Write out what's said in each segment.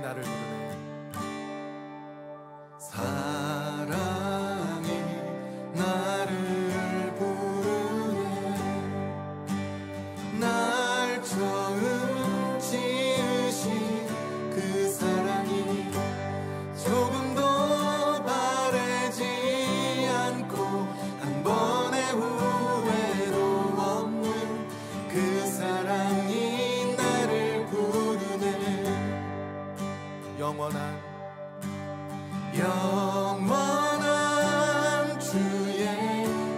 나를 부르네. 사랑이 나를 부르네. 날 처음 지으신 그 사랑이 조금도 바래지 않고 한 번의 후회도 없는 그 사랑이 나를 부르네. 영원한 주의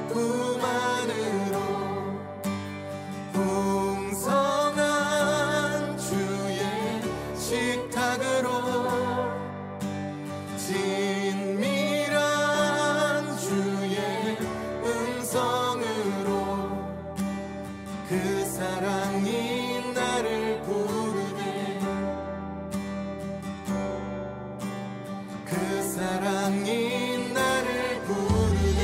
품 안으로 풍성한 주의 식탁으로 진밀한 주의 음성으로 그 사랑이 나를 부르네. 그 사랑이 나를 부르네.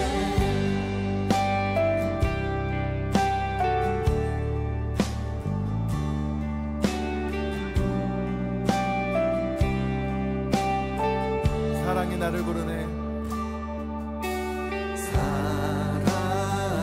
사랑이 나를 부르네. 사랑이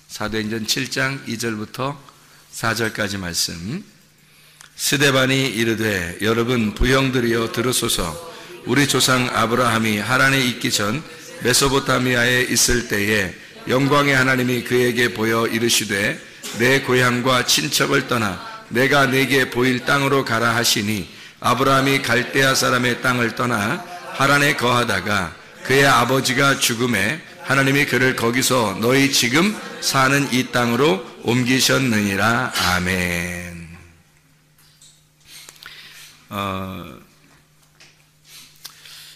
사도행전 7장 2절부터 4절까지 말씀. 스데반이 이르되 여러분 부형들이여 들으소서. 우리 조상 아브라함이 하란에 있기 전 메소포타미아에 있을 때에 영광의 하나님이 그에게 보여 이르시되 내 고향과 친척을 떠나 내가 네게 보일 땅으로 가라 하시니 아브라함이 갈대아 사람의 땅을 떠나 하란에 거하다가 그의 아버지가 죽음에 하나님이 그를 거기서 너희 지금 사는 이 땅으로 옮기셨느니라. 아멘.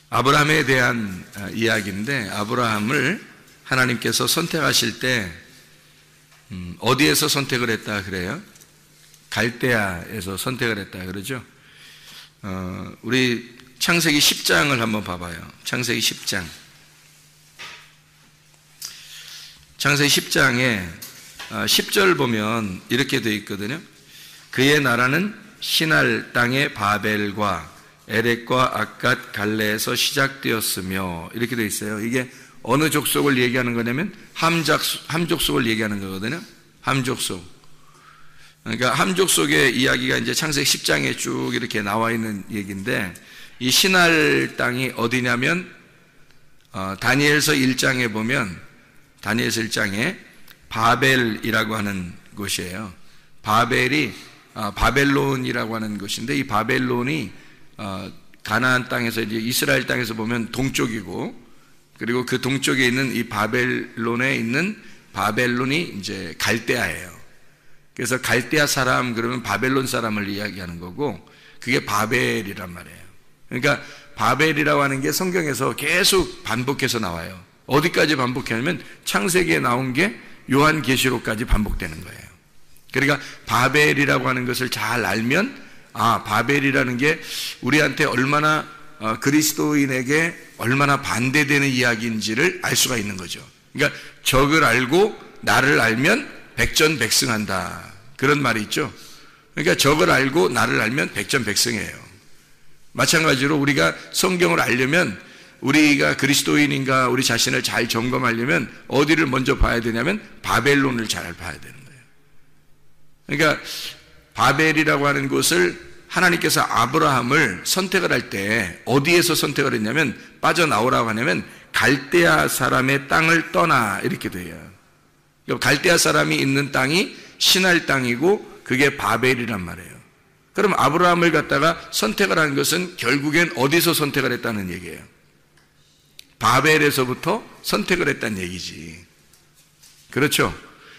아브라함에 대한 이야기인데, 아브라함을 하나님께서 선택하실 때 어디에서 선택을 했다 그래요? 갈대아에서 선택을 했다 그러죠. 우리 창세기 10장을 한번 봐봐요. 창세기 10장. 창세기 10장에 10절 보면 이렇게 되어 있거든요. 그의 나라는 시날 땅의 바벨과 에렉과 아갓 갈레에서 시작되었으며, 이렇게 되어 있어요. 이게 어느 족속을 얘기하는 거냐면 함족속을 얘기하는 거거든요. 함족속. 그러니까 함족속의 이야기가 이제 창세기 10장에 쭉 이렇게 나와 있는 얘기인데, 이 시날 땅이 어디냐면 다니엘서 1장에 보면, 다니엘서 1장에 바벨이라고 하는 곳이에요. 바벨이 바벨론이라고 하는 곳인데, 이 바벨론이 가나안 땅에서 이제 이스라엘 땅에서 보면 동쪽이고, 그리고 그 동쪽에 있는 이 바벨론에 있는 바벨론이 이제 갈대아예요. 그래서 갈대아 사람 그러면 바벨론 사람을 이야기하는 거고, 그게 바벨이란 말이에요. 그러니까 바벨이라고 하는 게 성경에서 계속 반복해서 나와요. 어디까지 반복하냐면 창세기에 나온 게 요한계시록까지 반복되는 거예요. 그러니까 바벨이라고 하는 것을 잘 알면, 바벨이라는 게 우리한테 얼마나 그리스도인에게 얼마나 반대되는 이야기인지를 알 수가 있는 거죠. 그러니까 적을 알고 나를 알면 백전백승한다, 그런 말이 있죠. 그러니까 적을 알고 나를 알면 백전백승이에요. 마찬가지로 우리가 성경을 알려면, 우리가 그리스도인인가 우리 자신을 잘 점검하려면 어디를 먼저 봐야 되냐면 바벨론을 잘 봐야 되는 거예요. 그러니까 바벨이라고 하는 곳을 하나님께서 아브라함을 선택을 할 때 어디에서 선택을 했냐면, 빠져나오라고 하냐면 갈대아 사람의 땅을 떠나, 이렇게 돼요. 그러니까 갈대아 사람이 있는 땅이 시날 땅이고 그게 바벨이란 말이에요. 그럼 아브라함을 갖다가 선택을 한 것은 결국엔 어디서 선택을 했다는 얘기예요? 바벨에서부터 선택을 했다는 얘기지. 그렇죠?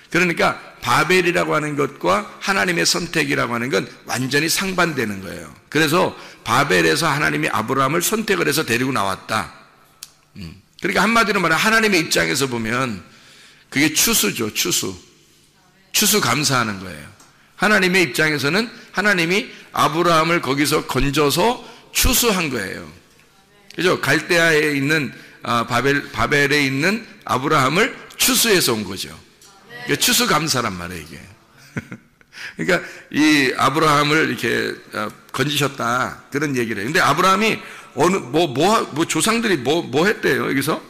그러니까 바벨이라고 하는 것과 하나님의 선택이라고 하는 건 완전히 상반되는 거예요. 그래서 바벨에서 하나님이 아브라함을 선택을 해서 데리고 나왔다. 그러니까 한마디로 말하면 하나님의 입장에서 보면 그게 추수죠. 추수 감사하는 거예요. 하나님의 입장에서는 하나님이 아브라함을 거기서 건져서 추수한 거예요. 그죠? 갈대아에 있는 바벨에 있는 아브라함을 추수해서 온 거죠. 그러니까 추수감사란 말이에요, 이게. 그러니까 이 아브라함을 이렇게 건지셨다, 그런 얘기를 해요. 근데 아브라함이 조상들이 뭐 했대요, 여기서?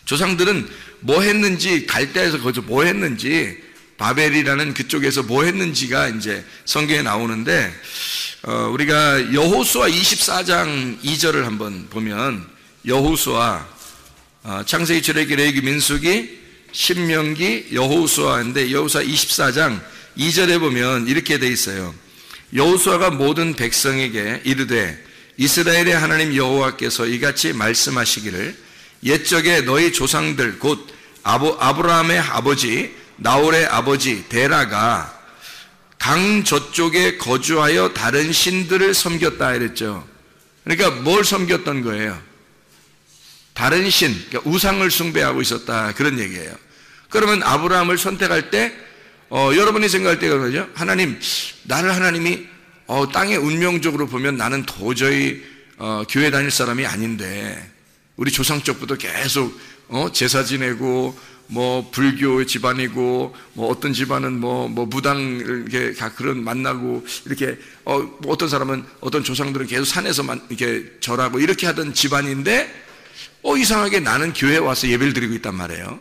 조상들은 뭐 했는지, 갈대아에서 거기서 뭐 했는지, 바벨이라는 그쪽에서 뭐 했는지가 이제 성경에 나오는데, 우리가 여호수아 24장 2절을 한번 보면, 여호수아, 창세기, 출애굽기, 레위기, 민수기, 신명기, 여호수아인데, 여호수아 24장 2절에 보면 이렇게 돼 있어요. 여호수아가 모든 백성에게 이르되 이스라엘의 하나님 여호와께서 이같이 말씀하시기를, 옛적에 너희 조상들 곧 아브라함의 아버지 나홀의 아버지 데라가 강 저쪽에 거주하여 다른 신들을 섬겼다 이랬죠. 그러니까 뭘 섬겼던 거예요? 다른 신, 그러니까 우상을 숭배하고 있었다, 그런 얘기예요. 그러면 아브라함을 선택할 때 여러분이 생각할 때가 그러죠. 하나님이 땅의 운명적으로 보면 나는 도저히 교회 다닐 사람이 아닌데, 우리 조상 쪽부터 계속 제사 지내고 뭐 불교 집안이고, 뭐 어떤 집안은 뭐 무당 이렇게 그런 만나고 이렇게 뭐 어떤 사람은, 어떤 조상들은 계속 산에서만 이렇게 절하고 이렇게 하던 집안인데, 이상하게 나는 교회에 와서 예배를 드리고 있단 말이에요.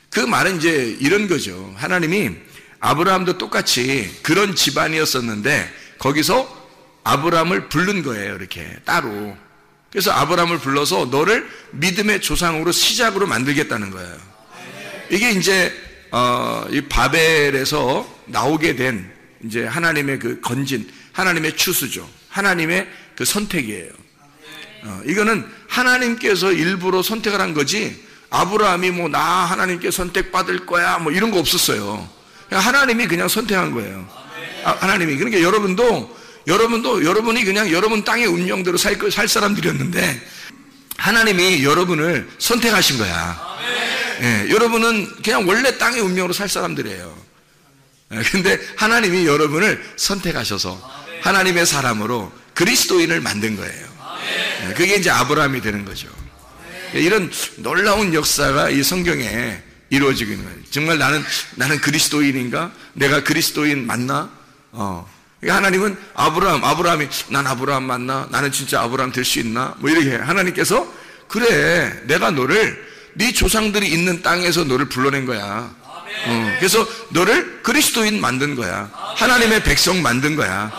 그 말은 이제 이런 거죠. 하나님이 아브라함도 똑같이 그런 집안이었었는데 거기서 아브라함을 부른 거예요. 이렇게 따로. 그래서 아브라함을 불러서 너를 믿음의 조상으로 시작으로 만들겠다는 거예요. 이게 이제 이 바벨에서 나오게 된 이제 하나님의 그 건진, 하나님의 추수죠. 하나님의 그 선택이에요. 이거는 하나님께서 일부러 선택을 한 거지 아브라함이 뭐 나 하나님께 선택받을 거야 뭐 이런 거 없었어요. 하나님이 그냥 선택한 거예요. 하나님이. 그러니까 여러분이 그냥 여러분 땅의 운명대로 살 사람들이었는데 하나님이 여러분을 선택하신 거야. 예, 여러분은 그냥 원래 땅의 운명으로 살 사람들이에요. 근데 하나님이 여러분을 선택하셔서 하나님의 사람으로 그리스도인을 만든 거예요. 그게 이제 아브라함이 되는 거죠. 이런 놀라운 역사가 이 성경에 이루어지고 있는 거예요. 정말 나는 그리스도인인가? 내가 그리스도인 맞나? 하나님은 아브라함이 난 아브라함 맞나? 나는 진짜 아브라함 될 수 있나? 뭐 이렇게 하나님께서 그래, 내가 너를 네 조상들이 있는 땅에서 너를 불러낸 거야. 그래서 너를 그리스도인 만든 거야. 하나님의 백성 만든 거야.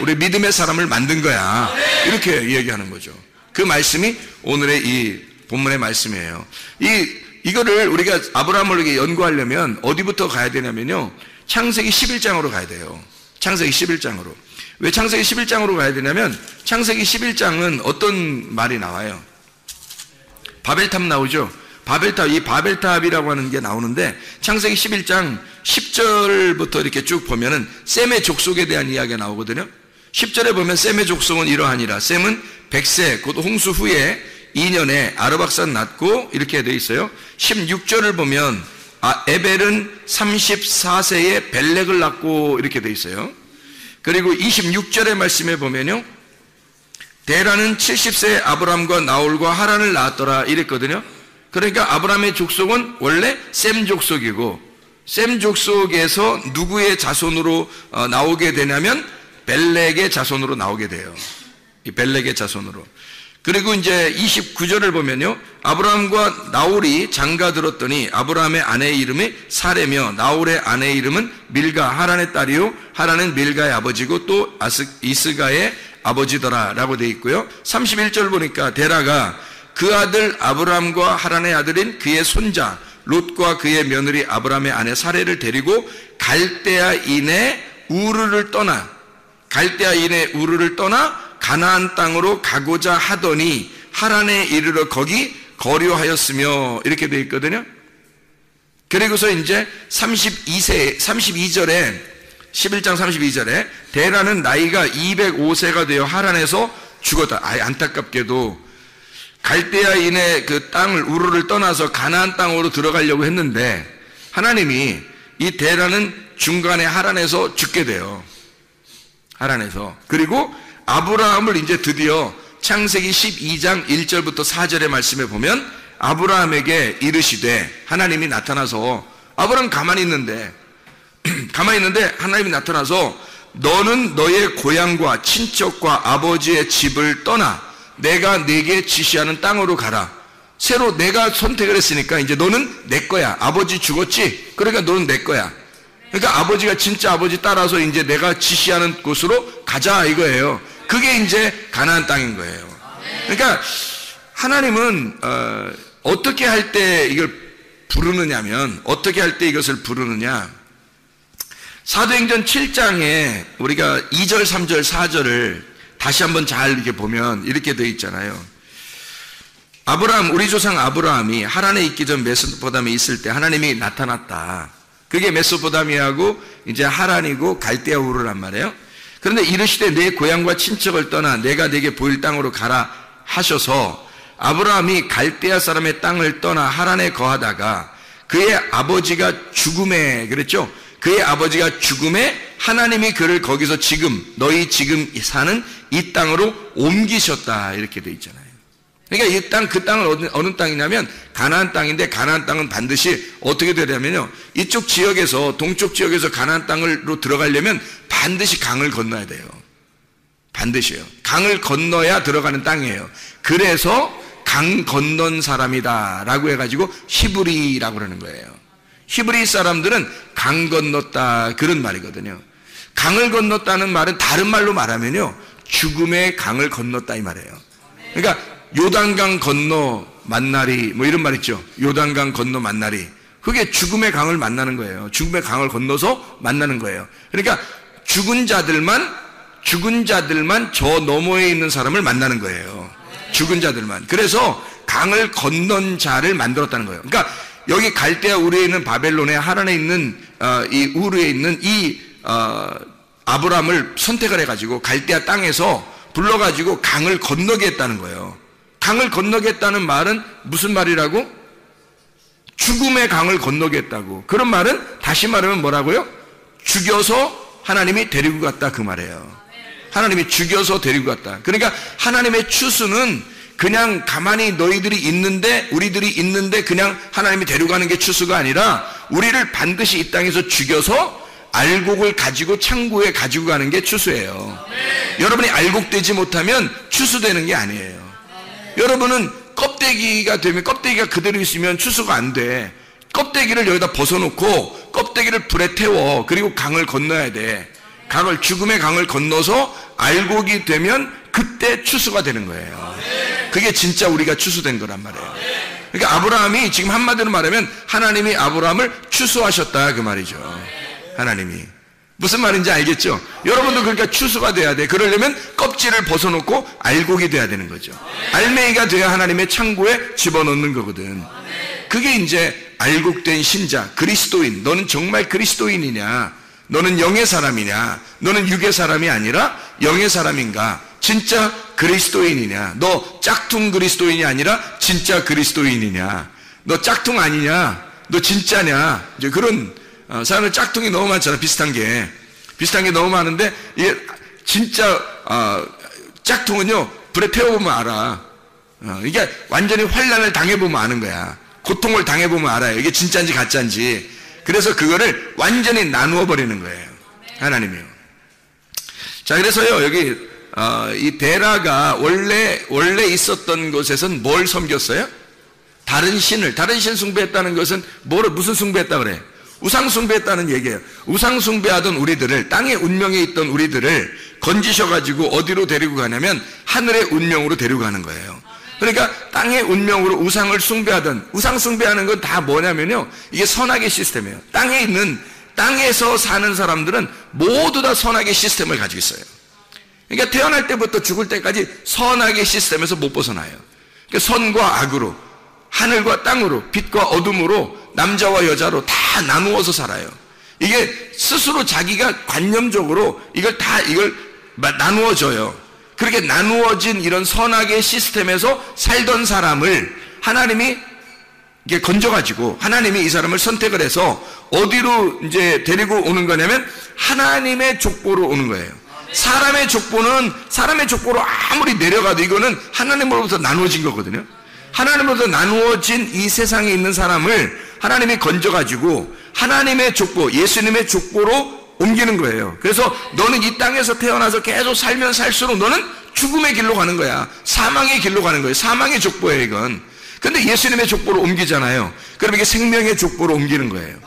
우리 믿음의 사람을 만든 거야. 이렇게 이야기하는 거죠. 그 말씀이 오늘의 이 본문의 말씀이에요. 이거를 우리가 아브라함을 이렇게 연구하려면 어디부터 가야 되냐면요. 창세기 11장으로 가야 돼요. 창세기 11장으로. 왜 창세기 11장으로 가야 되냐면 창세기 11장은 어떤 말이 나와요? 바벨탑 나오죠? 이 바벨탑이라고 하는 게 나오는데 창세기 11장 10절부터 이렇게 쭉 보면은 셈의 족속에 대한 이야기가 나오거든요. 10절에 보면 셈의 족속은 이러하니라. 셈은 100세 곧 홍수 후에 2년에 아르박산 낳고 이렇게 되어 있어요. 16절을 보면 에벨은 34세에 벨렉을 낳고 이렇게 되어 있어요. 그리고 26절의 말씀에 보면요. 데라는 70세에 아브람과 나홀과 하란을 낳았더라 이랬거든요. 그러니까 아브라함의 족속은 원래 셈 족속이고 셈 족속에서 누구의 자손으로 나오게 되냐면 벨렉의 자손으로 나오게 돼요. 이 벨렉의 자손으로. 그리고 이제 29절을 보면요. 아브라함과 나홀이 장가 들었더니 아브라함의 아내의 이름이 사레며 나홀의 아내의 이름은 밀가, 하란의 딸이요. 하란은 밀가의 아버지고 또 이스가의 아버지더라 라고 되어 있고요. 31절 보니까 데라가 그 아들 아브람과 하란의 아들인 그의 손자 롯과 그의 며느리 아브람의 아내 사레를 데리고 갈대아인의 우르를 떠나 가나안 땅으로 가고자 하더니 하란에 이르러 거기 거류하였으며 이렇게 되어 있거든요. 그리고서 이제 32절에 11장 32절에 데라는 나이가 205세가 되어 하란에서 죽었다. 안타깝게도 갈대아인의 그 땅을 우르를 떠나서 가나안 땅으로 들어가려고 했는데 하나님이 이 데라는 중간에 하란에서 죽게 돼요. 하란에서. 그리고 아브라함을 이제 드디어 창세기 12장 1절부터 4절의 말씀에 보면 아브라함에게 이르시되 하나님이 나타나서 아브라함 가만히 있는데 하나님이 나타나서 너는 너의 고향과 친척과 아버지의 집을 떠나 내가 네게 지시하는 땅으로 가라. 새로 내가 선택을 했으니까 이제 너는 내 거야. 아버지 죽었지? 그러니까 너는 내 거야. 그러니까 아버지가 진짜 아버지 따라서 이제 내가 지시하는 곳으로 가자 이거예요. 그게 이제 가나안 땅인 거예요. 그러니까 하나님은 어떻게 할 때 이걸 부르느냐면 어떻게 할 때 이것을 부르느냐. 사도행전 7장에 우리가 2절, 3절, 4절을 다시 한번 잘 이렇게 보면 이렇게 되어 있잖아요. 우리 조상 아브라함이 하란에 있기 전 메소포타미아에 있을 때 하나님이 나타났다. 그게 메소포타미아하고 이제 하란이고 갈대아 우르란 말이에요. 그런데 이르시되 내 고향과 친척을 떠나 내가 네게 보일 땅으로 가라 하셔서 아브라함이 갈대아 사람의 땅을 떠나 하란에 거하다가 그의 아버지가 죽음에 그랬죠. 그의 아버지가 죽음에 하나님이 그를 거기서 너희 지금 사는 이 땅으로 옮기셨다 이렇게 돼 있잖아요. 그러니까 그 땅은 어느 땅이냐면 가나안 땅인데 가나안 땅은 반드시 어떻게 되냐면요. 이쪽 지역에서 동쪽 지역에서 가나안 땅으로 들어가려면 반드시 강을 건너야 돼요. 반드시요. 강을 건너야 들어가는 땅이에요. 그래서 강 건넌 사람이다 라고 해가지고 히브리라고 그러는 거예요. 히브리 사람들은 강 건넜다 그런 말이거든요. 강을 건넜다는 말은 다른 말로 말하면요, 죽음의 강을 건넜다 이 말이에요. 그러니까 요단강 건너 만나리 뭐 이런 말 있죠. 요단강 건너 만나리. 그게 죽음의 강을 만나는 거예요. 죽음의 강을 건너서 만나는 거예요. 그러니까 죽은 자들만 저 너머에 있는 사람을 만나는 거예요. 죽은 자들만. 그래서 강을 건넌 자를 만들었다는 거예요. 그러니까 여기 갈대아 우르에 있는 바벨론의 하란에 있는 이 우르에 있는 이 아브람을 선택을 해가지고 갈대아 땅에서 불러가지고 강을 건너게 했다는 거예요. 강을 건너게 했다는 말은 무슨 말이라고? 죽음의 강을 건너게 했다고. 그런 말은 다시 말하면 뭐라고요? 죽여서 하나님이 데리고 갔다 그 말이에요. 하나님이 죽여서 데리고 갔다. 그러니까 하나님의 추수는 그냥 가만히 너희들이 있는데, 우리들이 있는데 그냥 하나님이 데려가는 게 추수가 아니라 우리를 반드시 이 땅에서 죽여서 알곡을 가지고 창고에 가지고 가는 게 추수예요. 여러분이 알곡되지 못하면 추수되는 게 아니에요. 여러분은 껍데기가 되면, 껍데기가 그대로 있으면 추수가 안 돼. 껍데기를 여기다 벗어놓고 껍데기를 불에 태워. 그리고 강을 건너야 돼. 죽음의 강을 건너서 알곡이 되면 그때 추수가 되는 거예요. 그게 진짜 우리가 추수된 거란 말이에요. 그러니까 아브라함이 지금 한마디로 말하면 하나님이 아브라함을 추수하셨다 그 말이죠. 하나님이. 무슨 말인지 알겠죠? 여러분도 그러니까 추수가 돼야 돼. 그러려면 껍질을 벗어놓고 알곡이 돼야 되는 거죠. 알맹이가 돼야 하나님의 창고에 집어넣는 거거든. 그게 이제 알곡된 신자, 그리스도인. 너는 정말 그리스도인이냐? 너는 영의 사람이냐? 너는 육의 사람이 아니라 영의 사람인가? 진짜 그리스도인이냐? 너 짝퉁 그리스도인이 아니라 진짜 그리스도인이냐? 너 짝퉁 아니냐? 너 진짜냐? 이제 그런 사람들 짝퉁이 너무 많잖아. 비슷한 게 너무 많은데, 이게 진짜 짝퉁은요 불에 태워보면 알아. 이게 완전히 환난을 당해보면 아는 거야. 고통을 당해보면 알아요. 이게 진짜인지 가짜인지. 그래서 그거를 완전히 나누어 버리는 거예요. 하나님이요. 자, 그래서요 여기 이 데라가 원래 있었던 곳에서는 뭘 섬겼어요? 다른 신 숭배했다는 것은 무슨 숭배했다 그래? 우상 숭배했다는 얘기예요. 우상 숭배하던 우리들을, 땅의 운명에 있던 우리들을 건지셔가지고 어디로 데리고 가냐면 하늘의 운명으로 데리고 가는 거예요. 그러니까 땅의 운명으로 우상을 숭배하던, 우상 숭배하는 건 다 뭐냐면요, 이게 선악의 시스템이에요. 땅에서 사는 사람들은 모두 다 선악의 시스템을 가지고 있어요. 그러니까 태어날 때부터 죽을 때까지 선악의 시스템에서 못 벗어나요. 그러니까 선과 악으로, 하늘과 땅으로, 빛과 어둠으로, 남자와 여자로 다 나누어서 살아요. 이게 스스로 자기가 관념적으로 이걸 나누어져요. 그렇게 나누어진 이런 선악의 시스템에서 살던 사람을 하나님이 이게 건져가지고, 하나님이 이 사람을 선택을 해서 어디로 이제 데리고 오는 거냐면 하나님의 족보로 오는 거예요. 사람의 족보로 아무리 내려가도 이거는 하나님으로부터 나누어진 거거든요. 하나님으로부터 나누어진 이 세상에 있는 사람을 하나님이 건져가지고 하나님의 족보, 예수님의 족보로 옮기는 거예요. 그래서 너는 이 땅에서 태어나서 계속 살면 살수록 너는 죽음의 길로 가는 거야. 사망의 길로 가는 거예요. 사망의 족보예요, 이건. 근데 예수님의 족보로 옮기잖아요. 그럼 이게 생명의 족보로 옮기는 거예요.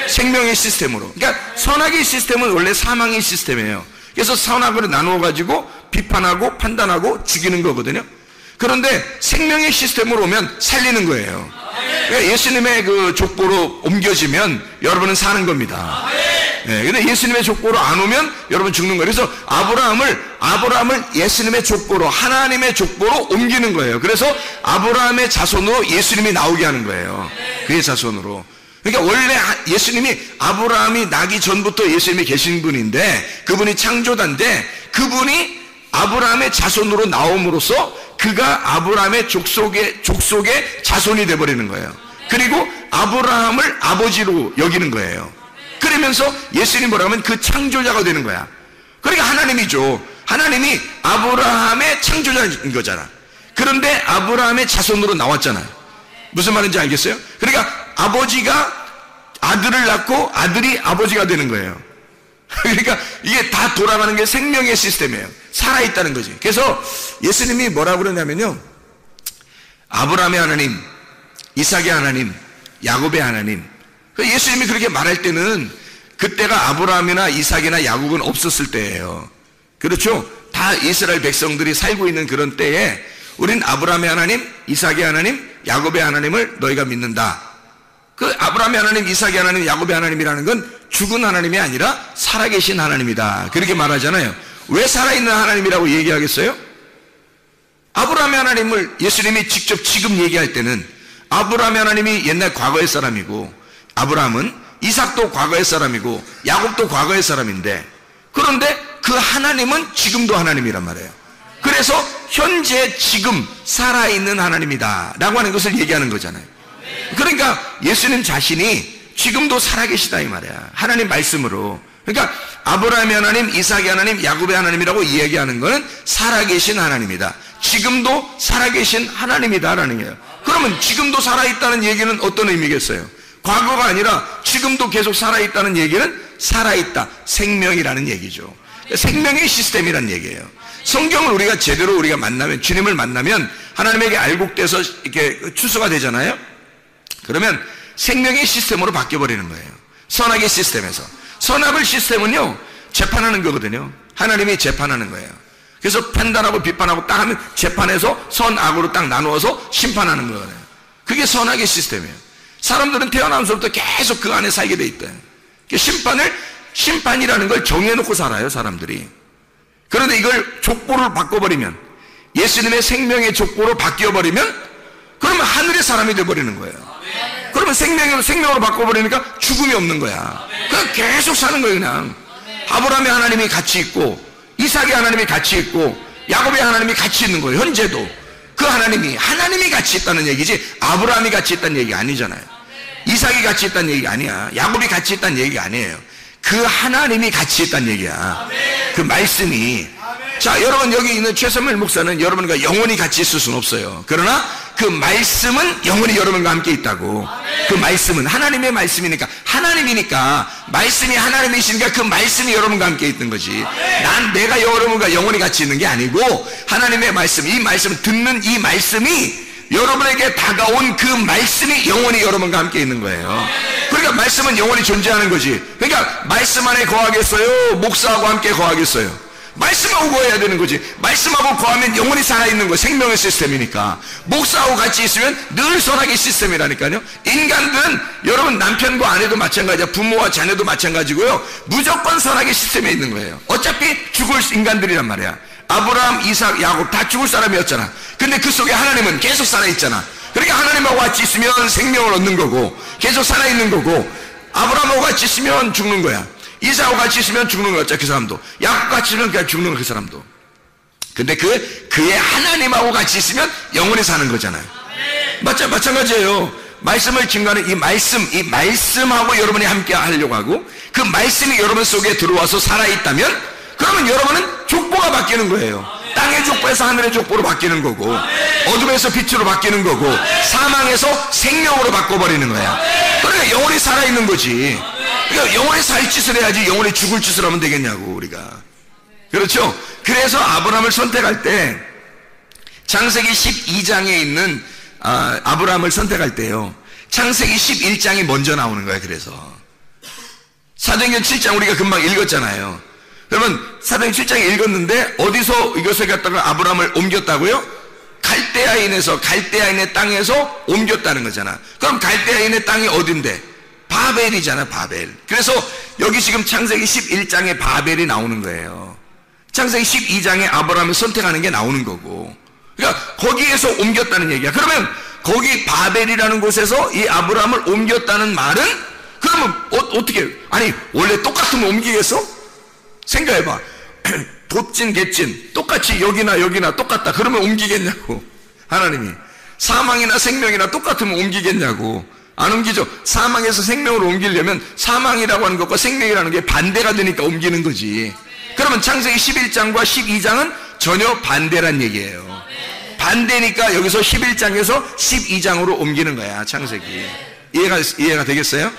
생명의 시스템으로. 그러니까 선악의 시스템은 원래 사망의 시스템이에요. 그래서 선악으로 나누어가지고 비판하고 판단하고 죽이는 거거든요. 그런데 생명의 시스템으로 오면 살리는 거예요. 그러니까 예수님의 그 족보로 옮겨지면 여러분은 사는 겁니다. 근데 예수님의 족보로 안 오면 여러분 죽는 거예요. 그래서 아브라함을 예수님의 족보로, 하나님의 족보로 옮기는 거예요. 그래서 아브라함의 자손으로 예수님이 나오게 하는 거예요. 그의 자손으로. 그러니까 원래 예수님이, 아브라함이 나기 전부터 예수님이 계신 분인데, 그분이 창조자인데, 그분이 아브라함의 자손으로 나옴으로써 그가 아브라함의 족속의 자손이 되어버리는 거예요. 그리고 아브라함을 아버지로 여기는 거예요. 그러면서 예수님이 뭐라 하면 그 창조자가 되는 거야. 그러니까 하나님이죠. 하나님이 아브라함의 창조자인 거잖아. 그런데 아브라함의 자손으로 나왔잖아요. 무슨 말인지 알겠어요? 그러니까 아버지가 아들을 낳고 아들이 아버지가 되는 거예요. 그러니까 이게 다 돌아가는 게 생명의 시스템이에요. 살아있다는 거지. 그래서 예수님이 뭐라고 그러냐면요, 아브라함의 하나님, 이삭의 하나님, 야곱의 하나님, 예수님이 그렇게 말할 때는 그때가 아브라함이나 이삭이나 야곱은 없었을 때예요. 그렇죠? 다 이스라엘 백성들이 살고 있는 그런 때에 우린 아브라함의 하나님, 이삭의 하나님, 야곱의 하나님을 너희가 믿는다. 그 아브라함의 하나님, 이삭의 하나님, 야곱의 하나님이라는 건 죽은 하나님이 아니라 살아계신 하나님이다. 그렇게 말하잖아요. 왜 살아있는 하나님이라고 얘기하겠어요? 아브라함의 하나님을 예수님이 직접 지금 얘기할 때는 아브라함의 하나님이 옛날 과거의 사람이고, 아브라함은 이삭도 과거의 사람이고 야곱도 과거의 사람인데, 그런데 그 하나님은 지금도 하나님이란 말이에요. 그래서 현재 지금 살아있는 하나님이다 라고 하는 것을 얘기하는 거잖아요. 그러니까 예수님 자신이 지금도 살아계시다 이 말이야. 하나님 말씀으로. 그러니까 아브라함의 하나님, 이삭의 하나님, 야곱의 하나님이라고 이야기하는 것은 살아계신 하나님이다, 지금도 살아계신 하나님이다라는 거예요. 그러면 지금도 살아있다는 얘기는 어떤 의미겠어요? 과거가 아니라 지금도 계속 살아있다는 얘기는 살아있다, 생명이라는 얘기죠. 생명의 시스템이라는 얘기예요. 성경을 우리가 제대로 우리가 만나면, 주님을 만나면 하나님에게 알곡돼서 이렇게 추수가 되잖아요. 그러면 생명의 시스템으로 바뀌어버리는 거예요. 선악의 시스템에서. 선악의 시스템은요, 재판하는 거거든요. 하나님이 재판하는 거예요. 그래서 판단하고 비판하고 딱 하면 재판해서 선악으로 딱 나누어서 심판하는 거거든요. 그게 선악의 시스템이에요. 사람들은 태어나면서부터 계속 그 안에 살게 돼 있다. 심판이라는 걸 정해놓고 살아요, 사람들이. 그런데 이걸 족보를 바꿔버리면, 예수님의 생명의 족보로 바뀌어버리면, 그러면 하늘의 사람이 되어버리는 거예요. 그러면 생명으로 바꿔버리니까 죽음이 없는 거야. 그냥 계속 사는 거예요, 그냥. 아브라함의 하나님이 같이 있고, 이삭의 하나님이 같이 있고, 야곱의 하나님이 같이 있는 거예요, 현재도. 그 하나님이 같이 있다는 얘기지, 아브라함이 같이 있다는 얘기 아니잖아요. 이삭이 같이 있다는 얘기가 아니야. 야곱이 같이 있다는 얘기가 아니에요. 그 하나님이 같이 있다는 얘기야. 그 말씀이. 자, 여러분 여기 있는 최선밀 목사는 여러분과 영원히 같이 있을 수는 없어요. 그러나 그 말씀은 영원히 여러분과 함께 있다고. 그 말씀은 하나님의 말씀이니까, 하나님이니까, 말씀이 하나님이시니까 그 말씀이 여러분과 함께 있는 거지. 내가 여러분과 영원히 같이 있는 게 아니고, 하나님의 말씀, 이 말씀을 듣는 이 말씀이, 여러분에게 다가온 그 말씀이 영원히 여러분과 함께 있는 거예요. 그러니까 말씀은 영원히 존재하는 거지. 그러니까 말씀 안에 거하겠어요? 목사하고 함께 거하겠어요? 말씀하고 거해야 되는 거지. 말씀하고 거하면 영원히 살아있는 거, 생명의 시스템이니까. 목사하고 같이 있으면 늘 선악의 시스템이라니까요. 인간들은, 여러분 남편과 아내도 마찬가지야, 부모와 자녀도 마찬가지고요, 무조건 선악의 시스템에 있는 거예요. 어차피 죽을 인간들이란 말이야. 아브라함, 이삭, 야곱 다 죽을 사람이었잖아. 근데 그 속에 하나님은 계속 살아있잖아. 그러니까 하나님하고 같이 있으면 생명을 얻는 거고, 계속 살아있는 거고, 아브라함하고 같이 있으면 죽는 거야. 이삭하고 같이 있으면 죽는 거였죠, 그 사람도. 야곱 같이 있으면 그냥 죽는 거, 그 사람도. 근데 그의 하나님하고 같이 있으면 영원히 사는 거잖아요. 마찬가지예요. 말씀을 증거하는 이 말씀하고 여러분이 함께 하려고 하고, 그 말씀이 여러분 속에 들어와서 살아있다면, 그러면 여러분은 족보가 바뀌는 거예요. 땅의 족보에서 하늘의 족보로 바뀌는 거고, 어둠에서 빛으로 바뀌는 거고, 사망에서 생명으로 바꿔버리는 거야. 그러니까 영원히 살아있는 거지. 그러니까 영원히 살 짓을 해야지 영원히 죽을 짓을 하면 되겠냐고, 우리가. 그렇죠? 그래서 아브라함을 선택할 때, 창세기 12장에 있는 아브라함을 선택할 때요, 창세기 11장이 먼저 나오는 거야. 그래서 사도행전 7장 우리가 금방 읽었잖아요. 그러면 사도행전 7장에 읽었는데 어디서 이것을 갖다가 아브라함을 옮겼다고요? 갈대아인의 땅에서 옮겼다는 거잖아. 그럼 갈대아인의 땅이 어딘데? 바벨이잖아, 바벨. 그래서 여기 지금 창세기 11장에 바벨이 나오는 거예요. 창세기 12장에 아브라함을 선택하는 게 나오는 거고, 그러니까 거기에서 옮겼다는 얘기야. 그러면 거기 바벨이라는 곳에서 이 아브라함을 옮겼다는 말은, 그러면 어떻게, 아니 원래 똑같으면 옮기겠어? 생각해봐. 돛진 갯진 똑같이 여기나 똑같다, 그러면 옮기겠냐고. 하나님이 사망이나 생명이나 똑같으면 옮기겠냐고. 안 옮기죠. 사망에서 생명으로 옮기려면 사망이라고 하는 것과 생명이라는 게 반대가 되니까 옮기는 거지. 그러면 창세기 11장과 12장은 전혀 반대란 얘기예요. 반대니까 여기서 11장에서 12장으로 옮기는 거야, 창세기. 이해가 되겠어요?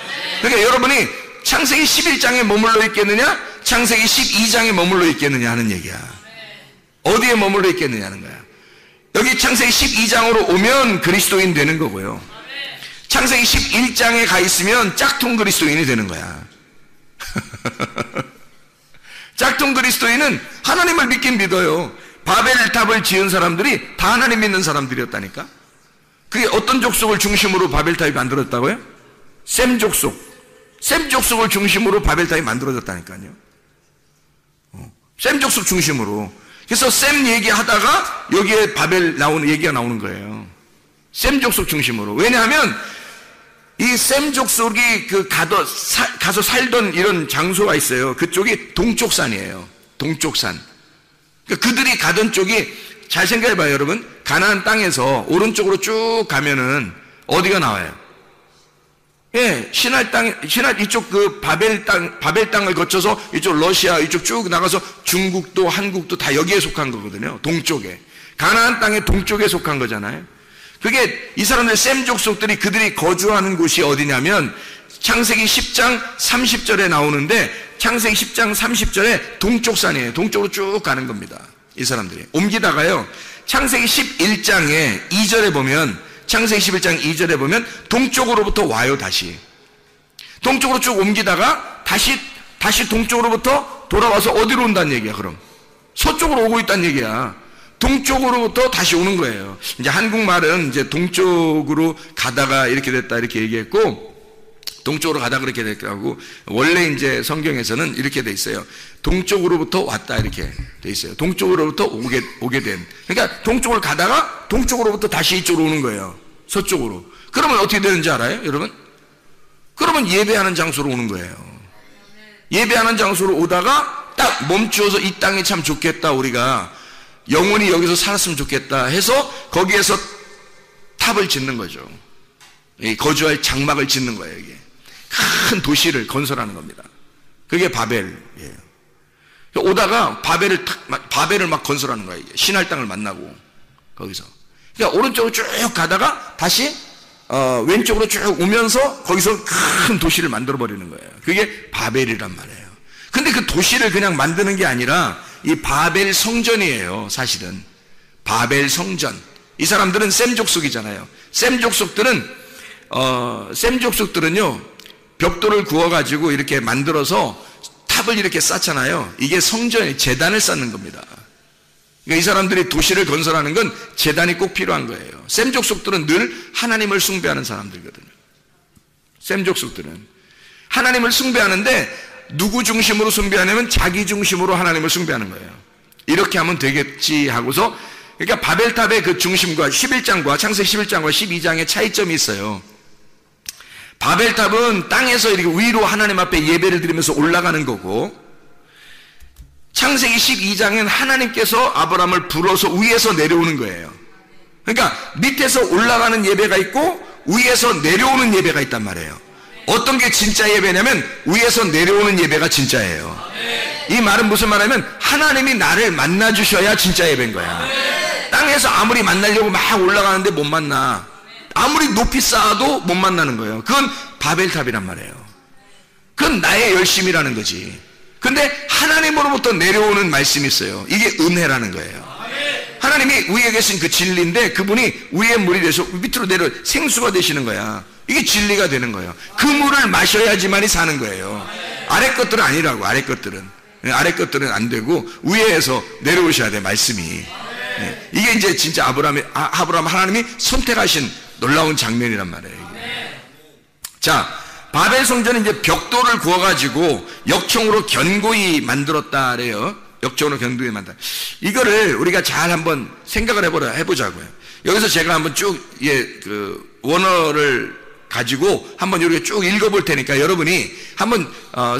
그러니까 여러분이 창세기 11장에 머물러 있겠느냐, 창세기 12장에 머물러 있겠느냐 하는 얘기야. 어디에 머물러 있겠느냐 하는 거야. 여기 창세기 12장으로 오면 그리스도인 되는 거고요, 창세기 11장에 가 있으면 짝퉁 그리스도인이 되는 거야. 짝퉁 그리스도인은 하나님을 믿긴 믿어요. 바벨탑을 지은 사람들이 다 하나님 믿는 사람들이었다니까. 그게 어떤 족속을 중심으로 바벨탑이 만들어졌다고요? 셈 족속. 셈 족속을 중심으로 바벨탑이 만들어졌다니까요. 셈 족속 중심으로. 그래서 셈 얘기하다가 여기에 바벨 나오는 얘기가 나오는 거예요. 셈 족속 중심으로. 왜냐하면 이 셈 족속이 가서 살던 이런 장소가 있어요. 그쪽이 동쪽산이에요. 동쪽산. 그러니까 그들이 가던 쪽이, 잘 생각해봐요, 여러분. 가나안 땅에서 오른쪽으로 쭉 가면은 어디가 나와요? 예, 신할 이쪽 바벨 땅을 거쳐서 이쪽 러시아 이쪽 쭉 나가서 중국도 한국도 다 여기에 속한 거거든요. 동쪽에. 가나안 땅의 동쪽에 속한 거잖아요. 그게 이 사람들 셈 족속들이 그들이 거주하는 곳이 어디냐면 창세기 10장 30절에 나오는데, 창세기 10장 30절에 동쪽산이에요. 동쪽으로 쭉 가는 겁니다. 이 사람들이. 옮기다가요, 창세기 11장에 2절에 보면, 창세기 11장 2절에 보면 동쪽으로부터 와요. 다시 동쪽으로 쭉 옮기다가 다시 동쪽으로부터 돌아와서 어디로 온다는 얘기야. 그럼 서쪽으로 오고 있다는 얘기야. 동쪽으로부터 다시 오는 거예요. 이제 한국말은 이제 동쪽으로 가다가 이렇게 됐다 이렇게 얘기했고, 동쪽으로 가다 그렇게 됐다고, 원래 이제 성경에서는 이렇게 돼 있어요. 동쪽으로부터 왔다 이렇게 돼 있어요. 동쪽으로부터 오게 된. 그러니까 동쪽을 가다가 동쪽으로부터 다시 이쪽으로 오는 거예요. 서쪽으로. 그러면 어떻게 되는지 알아요, 여러분? 그러면 예배하는 장소로 오는 거예요. 예배하는 장소로 오다가 딱 멈추어서 이 땅이 참 좋겠다, 우리가 영원히 여기서 살았으면 좋겠다 해서 거기에서 탑을 짓는 거죠. 거주할 장막을 짓는 거예요. 이게 큰 도시를 건설하는 겁니다. 그게 바벨이에요. 오다가 바벨을 막 건설하는 거예요. 신할 땅을 만나고 거기서. 그러니까 오른쪽으로 쭉 가다가 다시 왼쪽으로 쭉 오면서 거기서 큰 도시를 만들어 버리는 거예요. 그게 바벨이란 말이에요. 근데 그 도시를 그냥 만드는 게 아니라 이 바벨 성전이에요. 사실은 바벨 성전. 이 사람들은 셈 족속이잖아요. 셈 족속들은요 벽돌을 구워가지고 이렇게 만들어서 탑을 이렇게 쌓잖아요. 이게 성전이 제단을 쌓는 겁니다. 그러니까 이 사람들이 도시를 건설하는 건 제단이 꼭 필요한 거예요. 셈 족속들은 늘 하나님을 숭배하는 사람들이거든요. 셈 족속들은 하나님을 숭배하는데 누구 중심으로 숭배하냐면 자기 중심으로 하나님을 숭배하는 거예요. 이렇게 하면 되겠지 하고서, 그러니까 바벨탑의 그 중심과 11장과 창세기 11장과 12장의 차이점이 있어요. 바벨탑은 땅에서 이렇게 위로 하나님 앞에 예배를 드리면서 올라가는 거고, 창세기 12장은 하나님께서 아브라함을 불어서 위에서 내려오는 거예요. 그러니까 밑에서 올라가는 예배가 있고 위에서 내려오는 예배가 있단 말이에요. 어떤 게 진짜 예배냐면 위에서 내려오는 예배가 진짜예요. 이 말은 무슨 말이냐면 하나님이 나를 만나 주셔야 진짜 예배인 거야. 땅에서 아무리 만나려고 막 올라가는데 못 만나. 아무리 높이 쌓아도 못 만나는 거예요. 그건 바벨탑이란 말이에요. 그건 나의 열심이라는 거지. 근데 하나님으로부터 내려오는 말씀이 있어요. 이게 은혜라는 거예요. 하나님이 위에 계신 그 진리인데 그분이 위에 물이 돼서 밑으로 내려 생수가 되시는 거야. 이게 진리가 되는 거예요. 그 물을 마셔야지만이 사는 거예요. 아래 것들은 아니라고. 아래 것들은 안 되고 위에서 내려오셔야 돼, 말씀이. 네. 이게 이제 진짜 아브라함 하나님이 선택하신 놀라운 장면이란 말이에요. 이게. 자, 바벨 성전은 이제 벽돌을 구워가지고 역청으로 견고히 만들었다 그래요. 역청으로 견고히 만들었다. 이거를 우리가 잘 한번 생각을 해보자고요. 여기서 제가 한번 쭉 원어를 가지고 한번 이렇게 쭉 읽어볼 테니까 여러분이 한번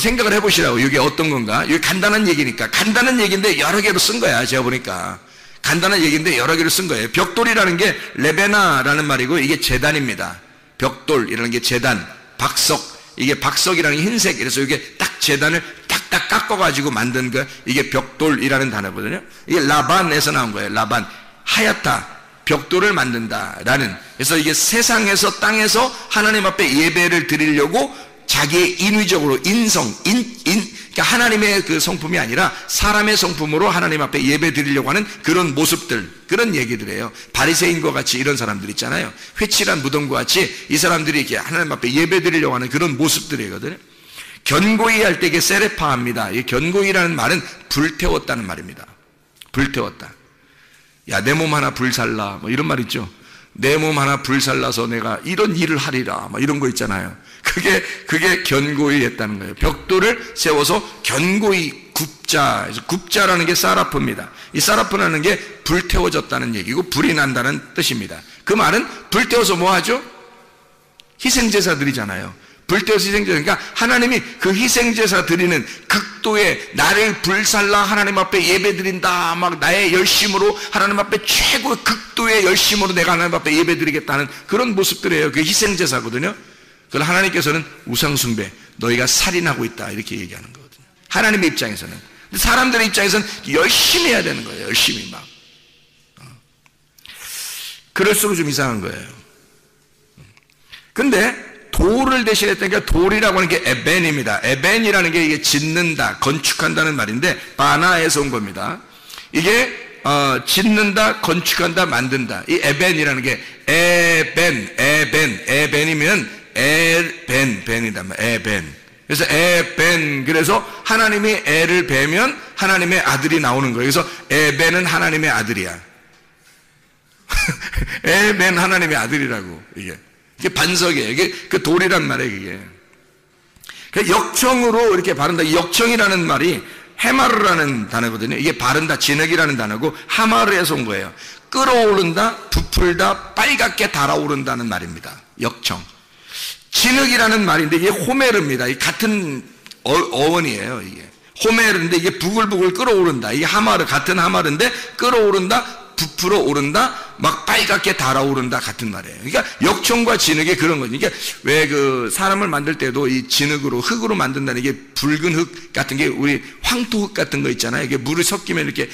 생각을 해보시라고. 이게 어떤 건가? 이게 간단한 얘기니까. 간단한 얘기인데 여러 개로 쓴 거야. 제가 보니까 간단한 얘기인데 여러 개로 쓴 거예요. 벽돌이라는 게 레베나라는 말이고 이게 제단입니다. 벽돌이라는 게 제단, 박석. 이게 박석이라는 게 흰색. 그래서 이게 딱 제단을 딱딱 깎아가지고 만든 거, 이게 벽돌이라는 단어거든요. 이게 라반에서 나온 거예요. 라반, 하얗다, 벽돌을 만든다라는. 그래서 이게 세상에서 땅에서 하나님 앞에 예배를 드리려고 자기의 인위적으로 그러니까 하나님의 그 성품이 아니라 사람의 성품으로 하나님 앞에 예배 드리려고 하는 그런 모습들, 그런 얘기들이에요. 바리새인과 같이 이런 사람들 있잖아요. 회칠한 무덤과 같이 이 사람들이 이렇게 하나님 앞에 예배 드리려고 하는 그런 모습들이거든요. 견고히 할 때 이게 세레파합니다. 이 견고히라는 말은 불태웠다는 말입니다. 불태웠다. 야, 내 몸 하나 불살라, 뭐 이런 말 있죠. 내 몸 하나 불살라서 내가 이런 일을 하리라, 뭐 이런 거 있잖아요. 그게 견고히 했다는 거예요. 벽돌을 세워서 견고히 굽자. 굽자라는 게 사라프입니다. 이 사라프라는 게 불태워졌다는 얘기고 불이 난다는 뜻입니다. 그 말은 불태워서 뭐 하죠? 희생제사 드리잖아요. 불태워서 희생제사. 그러니까 하나님이 그 희생제사 드리는 극도의 나를 불살라 하나님 앞에 예배 드린다, 막 나의 열심으로 하나님 앞에 최고 극도의 열심으로 내가 하나님 앞에 예배 드리겠다는 그런 모습들이에요. 그게 희생제사거든요. 그걸 하나님께서는 우상숭배, 너희가 살인하고 있다, 이렇게 얘기하는 거거든요. 하나님의 입장에서는. 근데 사람들의 입장에서는 열심히 해야 되는 거예요. 열심히 막. 그럴수록 좀 이상한 거예요. 근데 돌을 대신했다니까 돌이라고 하는 게 에벤입니다. 에벤이라는 게 이게 짓는다, 건축한다는 말인데 바나에서 온 겁니다. 이게 짓는다, 건축한다, 만든다. 이 에벤이라는 게 에벤이면 벤이다. 에벤. 그래서 에벤. 그래서 하나님이 에를 베면 하나님의 아들이 나오는 거예요. 그래서 에벤은 하나님의 아들이야. 에벤 하나님의 아들이라고. 이게 반석이에요. 이게 그 돌이란 말이에요, 이게. 역청으로 이렇게 바른다. 이 역청이라는 말이 헤마르라는 단어거든요. 이게 바른다, 진흙이라는 단어고 하마르에서 온 거예요. 끌어오른다, 부풀다, 빨갛게 달아오른다는 말입니다. 역청. 진흙이라는 말인데 이게 호메르입니다. 이 같은 어원이에요, 이게. 호메르인데 이게 부글부글 끌어오른다. 이게 하마르, 같은 하마르인데 끌어오른다, 부풀어 오른다, 막 빨갛게 달아오른다 같은 말이에요. 그러니까 역청과 진흙이 그런 거죠. 그러니까 왜 그 사람을 만들 때도 이 진흙으로, 흙으로 만든다는 게 붉은 흙 같은 게 우리 황토흙 같은 거 있잖아요. 이게 물이 섞이면 이렇게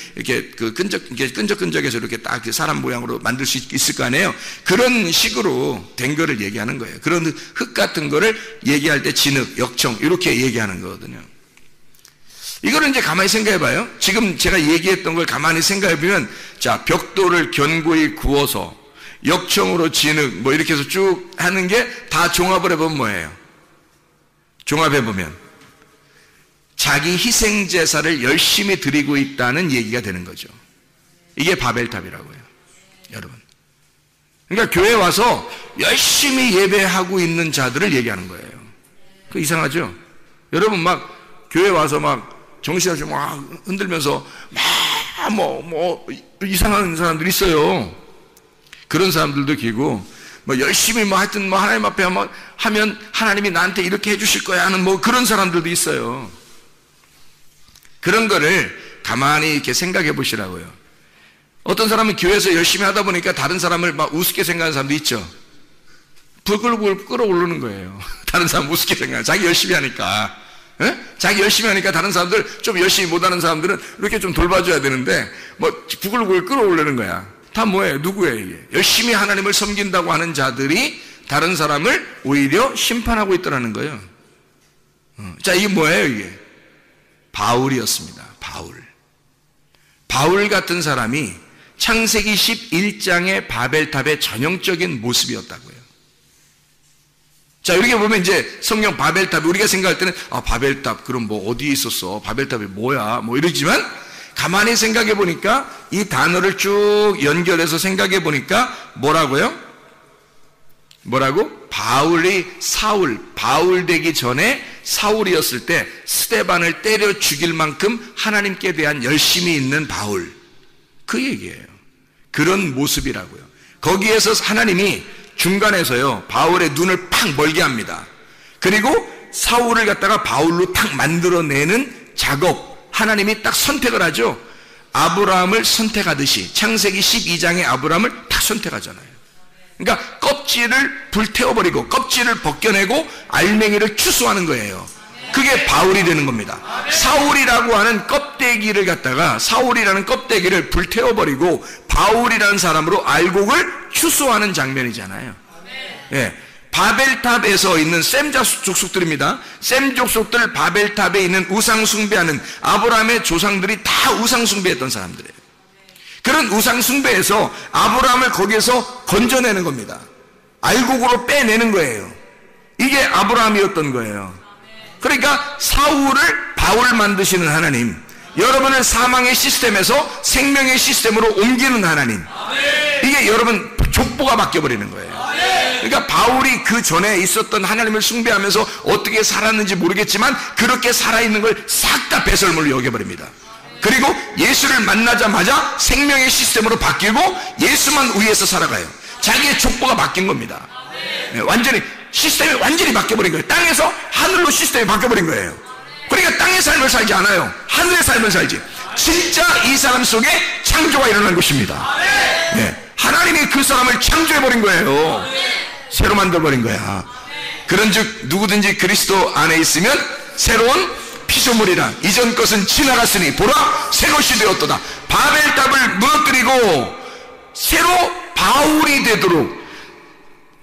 그 끈적끈적해서 이렇게 딱 사람 모양으로 만들 수 있을 거 아니에요. 그런 식으로 된 거를 얘기하는 거예요. 그런 흙 같은 거를 얘기할 때 진흙, 역청 이렇게 얘기하는 거거든요. 이거를 이제 가만히 생각해 봐요. 지금 제가 얘기했던 걸 가만히 생각해 보면, 자, 벽돌을 견고히 구워서 역청으로 진흙 뭐 이렇게 해서 쭉 하는 게 다 종합을 해보면 뭐예요? 종합해 보면 자기 희생 제사를 열심히 드리고 있다는 얘기가 되는 거죠. 이게 바벨탑이라고요, 여러분. 그러니까 교회 와서 열심히 예배하고 있는 자들을 얘기하는 거예요. 그 이상하죠? 여러분 막 교회 와서 막 정신없이 막 흔들면서 막 이상한 사람들이 있어요. 그런 사람들도 계고, 뭐 열심히 뭐 하여튼 뭐 하나님 앞에 하면 하나님이 나한테 이렇게 해주실 거야 하는 뭐 그런 사람들도 있어요. 그런 거를 가만히 이렇게 생각해 보시라고요. 어떤 사람은 교회에서 열심히 하다 보니까 다른 사람을 막 우습게 생각하는 사람도 있죠. 부글부글 끌어오르는 거예요. 다른 사람 우습게 생각하는, 자기 열심히 하니까. 에? 자기 열심히 하니까 다른 사람들, 좀 열심히 못하는 사람들은 이렇게 좀 돌봐줘야 되는데 뭐 부글부글 끌어올리는 거야. 다 뭐예요? 누구예요 이게? 열심히 하나님을 섬긴다고 하는 자들이 다른 사람을 오히려 심판하고 있더라는 거예요. 자, 이게 뭐예요 이게? 바울이었습니다. 바울 같은 사람이 창세기 11장의 바벨탑의 전형적인 모습이었다고요. 자, 이렇게 보면 이제 성경 바벨탑, 우리가 생각할 때는 바벨탑 그럼 뭐 어디에 있었어? 바벨탑이 뭐야? 뭐 이러지만 가만히 생각해 보니까 이 단어를 쭉 연결해서 생각해 보니까 뭐라고요? 바울 되기 전에 사울이었을 때 스데반을 때려 죽일 만큼 하나님께 대한 열심이 있는 바울, 그 얘기예요. 그런 모습이라고요. 거기에서 하나님이 중간에서요, 바울의 눈을 팍 멀게 합니다. 그리고 사울을 갖다가 바울로 탁 만들어내는 작업, 하나님이 딱 선택을 하죠. 아브라함을 선택하듯이 창세기 12장에 아브라함을 딱 선택하잖아요. 그러니까 껍질을 불태워버리고 껍질을 벗겨내고 알맹이를 추수하는 거예요. 그게 바울이 되는 겁니다. 사울이라고 하는 껍데기를 갖다가, 사울이라는 껍데기를 불태워버리고 바울이라는 사람으로 알곡을 추수하는 장면이잖아요. 예. 바벨탑에서 있는 셈 족속들입니다. 셈 족속들 바벨탑에 있는 우상 숭배하는 아브라함의 조상들이 다 우상 숭배했던 사람들이에요. 그런 우상 숭배에서 아브라함을 거기에서 건져내는 겁니다. 알곡으로 빼내는 거예요. 이게 아브라함이었던 거예요. 그러니까 사울을 바울 만드시는 하나님, 여러분을 사망의 시스템에서 생명의 시스템으로 옮기는 하나님, 이게 여러분 족보가 바뀌어버리는 거예요. 그러니까 바울이 그 전에 있었던 하나님을 숭배하면서 어떻게 살았는지 모르겠지만 그렇게 살아있는 걸 싹 다 배설물로 여겨버립니다. 그리고 예수를 만나자마자 생명의 시스템으로 바뀌고 예수만 위에서 살아가요. 자기의 족보가 바뀐 겁니다. 완전히 시스템이 완전히 바뀌어버린 거예요. 땅에서 하늘로 시스템이 바뀌어버린 거예요. 그러니까 땅의 삶을 살지 않아요. 하늘의 삶을 살지. 진짜 이 사람 속에 창조가 일어난 것입니다. 하나님이 그 사람을 창조해버린 거예요. 새로 만들어버린 거야. 그런즉 누구든지 그리스도 안에 있으면 새로운 피조물이라. 이전 것은 지나갔으니 보라 새 것이 되었도다. 바벨탑을 무너뜨리고 새로 바울이 되도록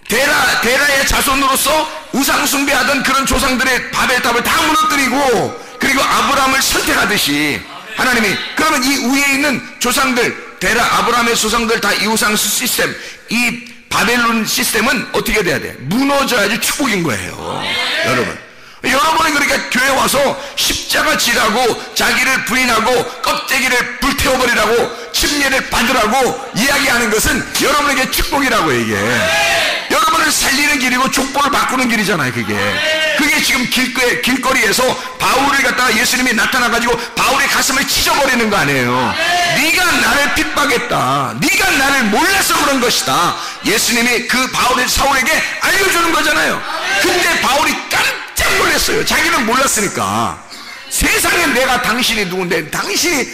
데라의 자손으로서 우상 숭배하던 그런 조상들의 바벨탑을 다 무너뜨리고, 그리고 아브라함을 선택하듯이 하나님이, 그러면 이 위에 있는 조상들, 데라 아브라함의 조상들 다 이 우상 시스템, 이 바벨론 시스템은 어떻게 돼야 돼? 무너져야지 축복인 거예요. 여러분은 그러니까 교회 와서 십자가 지라고 자기를 부인하고 껍데기를 불태워버리라고 침례를 받으라고 이야기하는 것은 여러분에게 축복이라고. 이게 여러분을 살리는 길이고 족보를 바꾸는 길이잖아요. 그게 지금 길거리에서 바울을 갖다가 예수님이 나타나가지고 바울의 가슴을 찢어버리는 거 아니에요. 네가 나를 핍박했다, 네가 나를 몰라서 그런 것이다, 예수님이 그 바울의 사울에게 알려주는 거잖아요. 근데 바울이 깜짝 놀랐어요. 자기는 몰랐으니까. 세상에 내가 당신이 누군데, 당신이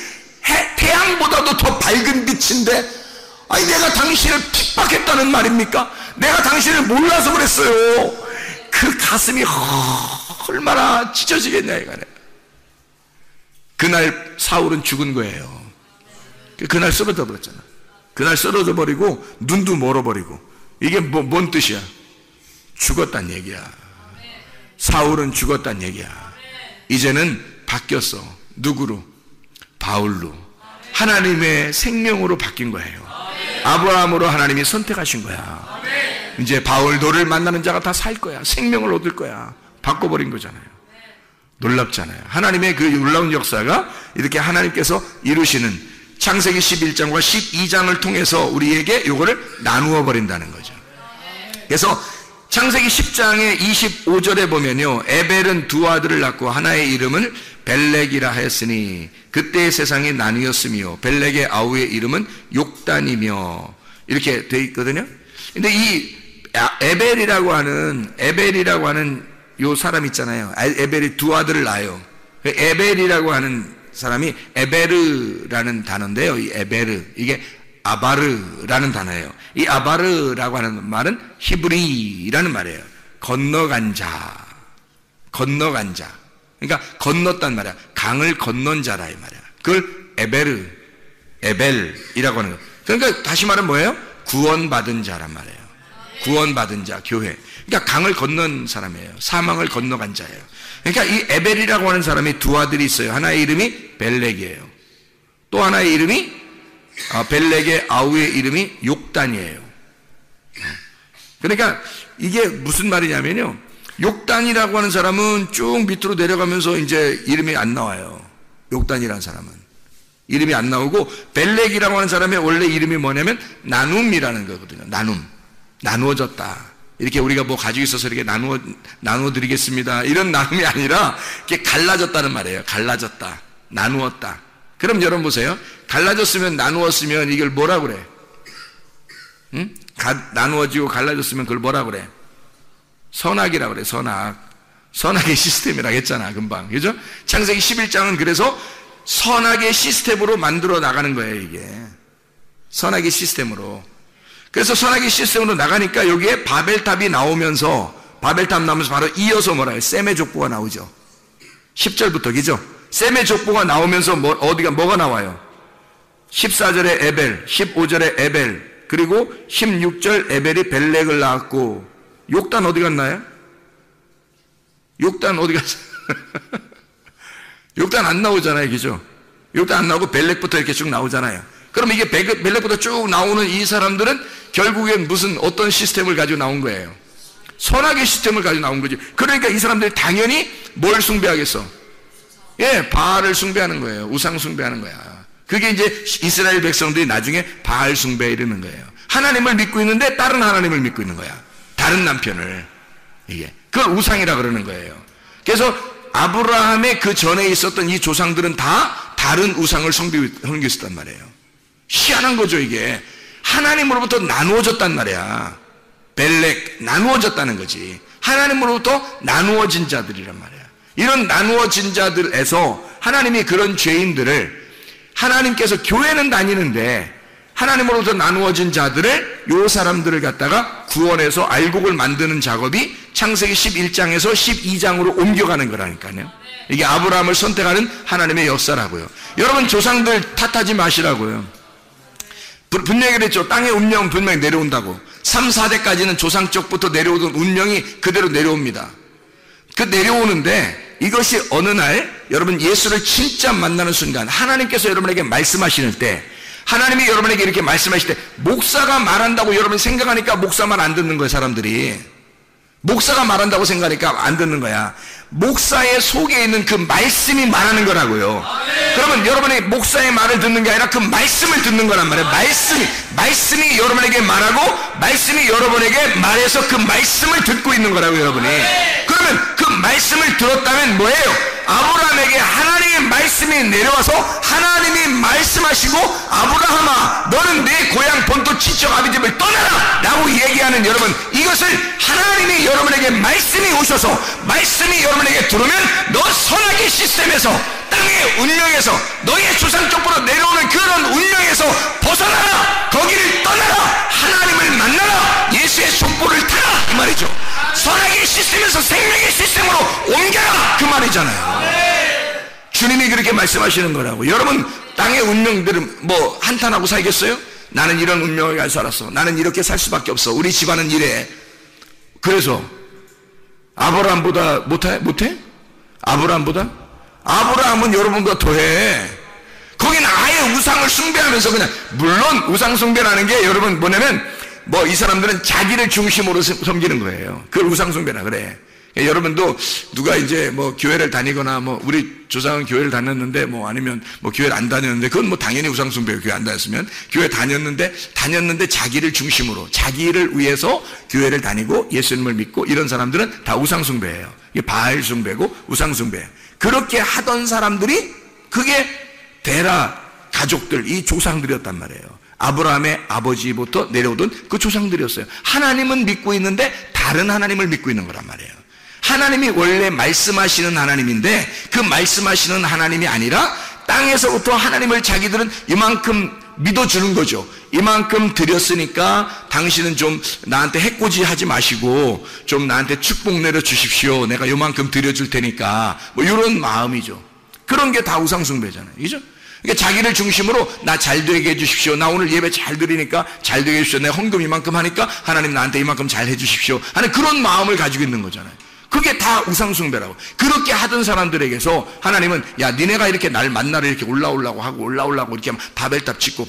태양보다도 더 밝은 빛인데, 아니 내가 당신을 핍박했다는 말입니까? 내가 당신을 몰라서 그랬어요. 그 가슴이 얼마나 찢어지겠냐 이거네. 그날 사울은 죽은 거예요. 그날 쓰러져 버렸잖아. 그날 쓰러져 버리고 눈도 멀어버리고. 이게 뭔 뜻이야? 죽었단 얘기야. 사울은 죽었단 얘기야. 이제는 바뀌었어. 누구로? 바울로. 하나님의 생명으로 바뀐 거예요. 아브라함으로 하나님이 선택하신 거야. 이제 바울 너를 만나는 자가 다 살 거야. 생명을 얻을 거야. 바꿔버린 거잖아요. 놀랍잖아요. 하나님의 그 놀라운 역사가 이렇게 하나님께서 이루시는 창세기 11장과 12장을 통해서 우리에게 이거를 나누어 버린다는 거죠. 그래서 창세기 10장의 25절에 보면요, 에벨은 두 아들을 낳고 하나의 이름을 벨렉이라 하였으니 그때의 세상이 나뉘었으며 벨렉의 아우의 이름은 욕단이며, 이렇게 되어 있거든요. 근데 이 에벨이라고 하는 요 사람 있잖아요. 에벨이 두 아들을 낳아요. 에벨이라고 하는 사람이 에베르라는 단어인데요. 이 에베르, 이게 아바르라는 단어예요. 이 아바르라고 하는 말은 히브리라는 말이에요. 건너간 자. 그러니까 건넜단 말이야. 강을 건넌 자라 이 말이야. 그걸 에벨이라고 하는 거. 그러니까 다시 말하면 뭐예요? 구원받은 자란 말이에요. 구원받은 자, 교회. 그러니까 강을 건넌 사람이에요. 사망을 건너간 자예요. 그러니까 이 에벨이라고 하는 사람이 두 아들이 있어요. 하나의 이름이 벨렉이에요. 또 하나의 이름이 벨렉의 아우의 이름이 욕단이에요. 그러니까 이게 무슨 말이냐면요, 욕단이라고 하는 사람은 쭉 밑으로 내려가면서 이제 이름이 안 나와요. 욕단이라는 사람은 이름이 안 나오고, 벨렉이라고 하는 사람의 원래 이름이 뭐냐면 나눔이라는 거거든요. 나누어졌다. 이렇게 우리가 뭐 가지고 있어서 이렇게 나누어 드리겠습니다, 이런 나눔이 아니라 이렇게 갈라졌다는 말이에요. 갈라졌다, 나누었다. 그럼 여러분 보세요. 갈라졌으면, 나누었으면 이걸 뭐라 그래? 응? 나누어지고 갈라졌으면 그걸 뭐라 그래? 선악이라 그래. 선악의 시스템이라고 했잖아 금방. 그죠? 창세기 11장은 그래서 선악의 시스템으로 만들어 나가는 거예요. 이게 선악의 시스템으로. 그래서 선악의 시스템으로 나가니까 여기에 바벨탑이 나오면서 바로 이어서 뭐라 해요? 셈의 족보가 나오죠. 10절부터, 그죠? 셈의 족보가 나오면서 뭐가 나와요? 14절에 에벨, 15절에 에벨, 그리고 16절 에벨이 벨렉을 낳았고, 욕단 어디 갔나요? 욕단 어디 갔어요? 욕단 안 나오잖아요. 그죠? 욕단 안 나오고 벨렉부터 이렇게 쭉 나오잖아요. 그럼 이게 벨렉부터 쭉 나오는 이 사람들은 결국엔 무슨 어떤 시스템을 가지고 나온 거예요? 선악의 시스템을 가지고 나온 거지. 그러니까 이 사람들이 당연히 뭘 숭배하겠어? 예, 바알을 숭배하는 거예요. 우상 숭배하는 거야. 그게 이제 이스라엘 백성들이 나중에 바알 숭배에 이르는 거예요. 하나님을 믿고 있는데 다른 하나님을 믿고 있는 거야. 다른 남편을. 이게. 그걸 우상이라 그러는 거예요. 그래서 아브라함의 그 전에 있었던 이 조상들은 다 다른 우상을 섬기었단 말이에요. 희한한 거죠, 이게. 하나님으로부터 나누어졌단 말이야. 벨렉, 나누어졌다는 거지. 하나님으로부터 나누어진 자들이란 말이야. 이런 나누어진 자들에서 하나님이 그런 죄인들을, 하나님께서 교회는 다니는데 하나님으로부터 나누어진 자들을, 요 사람들을 갖다가 구원해서 알곡을 만드는 작업이 창세기 11장에서 12장으로 옮겨가는 거라니까요. 이게 아브라함을 선택하는 하나님의 역사라고요. 여러분, 조상들 탓하지 마시라고요. 분명히 그랬죠. 땅의 운명은 분명히 내려온다고. 3, 4대까지는 조상 쪽부터 내려오던 운명이 그대로 내려옵니다. 그 내려오는데 이것이 어느 날 여러분 예수를 진짜 만나는 순간, 하나님께서 여러분에게 말씀하시는 때, 하나님이 여러분에게 이렇게 말씀하실 때, 목사가 말한다고 여러분 생각하니까 목사 말 안 듣는 거예요. 사람들이 목사가 말한다고 생각하니까 안 듣는 거야. 목사의 속에 있는 그 말씀이 말하는 거라고요. 그러면 여러분이 목사의 말을 듣는 게 아니라 그 말씀을 듣는 거란 말이에요. 말씀이 여러분에게 말하고, 말씀이 여러분에게 말해서 그 말씀을 듣고 있는 거라고요, 여러분이. 그러면 그 말씀을 들었다면 뭐예요? 아브라함에게 하나님의 말씀이 내려와서 하나님이 말씀하시고, 아브라함아, 너는 내 고향 본토 친척 아비집을 떠나라 라고 얘기하는, 여러분, 이것을 하나님이 여러분에게 말씀이 오셔서 말씀이 여러분에게 들으면 너 선악의 시스템에서, 땅의 운명에서, 너의 조상 쪽으로 내려오는 그런 운명에서 벗어나라, 거기를 떠나라, 하나님을 만나라, 예수의 족보를 타라, 그 말이죠. 선악의 시스템에서 생명의 시스템으로 옮겨라, 그 말이잖아요. 주님이 그렇게 말씀하시는 거라고. 여러분, 땅의 운명들은 뭐 한탄하고 살겠어요? 나는 이런 운명을 가지고 살았어, 나는 이렇게 살 수밖에 없어, 우리 집안은 이래. 그래서 아브라함보다 못해? 아브라함은 여러분보다 더해. 거기는 아예 우상을 숭배하면서 그냥, 물론 우상 숭배라는 게 여러분 뭐냐면, 뭐 이 사람들은 자기를 중심으로 섬기는 거예요. 그걸 우상 숭배라 그래. 여러분도 누가 이제 뭐 교회를 다니거나, 뭐 우리 조상은 교회를 다녔는데, 뭐 아니면 뭐 교회를 안 다녔는데, 그건 뭐 당연히 우상 숭배예요. 교회 안 다녔으면. 교회 다녔는데 자기를 중심으로, 자기를 위해서 교회를 다니고 예수님을 믿고 이런 사람들은 다 우상 숭배예요. 이게 바알 숭배고 우상 숭배예요. 그렇게 하던 사람들이 그게 데라 가족들, 이 조상들이었단 말이에요. 아브라함의 아버지부터 내려오던 그 조상들이었어요. 하나님은 믿고 있는데 다른 하나님을 믿고 있는 거란 말이에요. 하나님이 원래 말씀하시는 하나님인데 그 말씀하시는 하나님이 아니라 땅에서부터 하나님을 자기들은 이만큼 믿어주는 거죠. 이만큼 드렸으니까 당신은 좀 나한테 해코지 하지 마시고 좀 나한테 축복 내려주십시오, 내가 이만큼 드려줄 테니까, 뭐 이런 마음이죠. 그런 게 다 우상숭배잖아요. 그죠? 그러니까 자기를 중심으로 나 잘 되게 해주십시오, 나 오늘 예배 잘 드리니까 잘 되게 해주십시오, 내가 헌금 이만큼 하니까 하나님 나한테 이만큼 잘 해주십시오 하는 그런 마음을 가지고 있는 거잖아요. 그게 다 우상숭배라고. 그렇게 하던 사람들에게서 하나님은, 야, 니네가 이렇게 날 만나러 이렇게 올라오려고 하고 이렇게 바벨탑 짓고